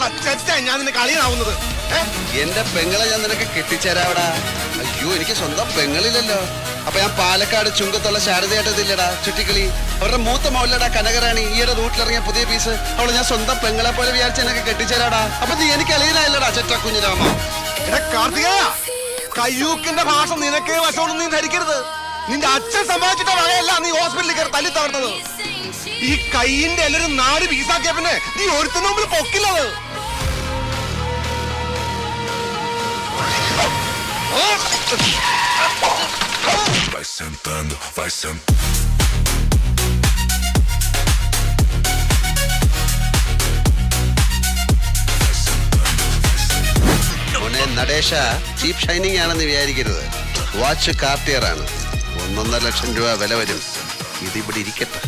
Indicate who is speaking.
Speaker 1: പറഞ്ഞിട്ടാണ് ഞാൻ നിന്നെ കളിയാവുന്നത്.
Speaker 2: എന്റെ പെങ്ങളെ ഞാൻ നിനക്ക് കെട്ടിച്ചേരാവടാ. അയ്യോ എനിക്ക് സ്വന്തം പെങ്ങളില്ലല്ലോ. അപ്പൊ ഞാൻ പാലക്കാട് ചുങ്കത്തുള്ള ശാരദയായിട്ടതില്ലടാ ചുറ്റിക്കളി. അവരുടെ മൂത്ത മൗലടാ കനകറാണി. ഈയുടെ റൂട്ടിലിറങ്ങിയ പുതിയ പീസ്. അവളെ ഞാൻ സ്വന്തം പെങ്ങളെ പോലെ വിചാരിച്ച് എന്നൊക്കെ കെട്ടിച്ചേരാടാ. അപ്പൊ നീ എനിക്ക് അളിയനായില്ലടാ ചെറ്റ കുഞ്ഞിരാമ.
Speaker 1: കാർത്തികേയ, കയ്യൂക്കിന്റെ ഭാഷ നിനക്കേ വശമൊന്നും നീ ധരിക്കരുത്. നിന്റെ അച്ഛൻ സമ്പാദിച്ചിട്ട വകയല്ല നീ ഹോസ്പിറ്റലിൽ കയറി തല്ലി തകർന്നത്. ഈ കൈയിന്റെ എല്ലാരും നാട് പീസാക്കിയ പിന്നെ നീ ഒരുത്തനും മുമ്പിൽ പൊക്കില്ലത്.
Speaker 3: Vai sentando, vai sentando.
Speaker 2: നടേശ ചീപ്പ് ഷൈനിങ് ആണെന്ന് വിചാരിക്കരുത്. വാച്ച് കാർട്ടിയർ ആണ്. 1.5 ലക്ഷം രൂപ വില വരും. ഇതിവിടെ ഇരിക്കട്ടെ.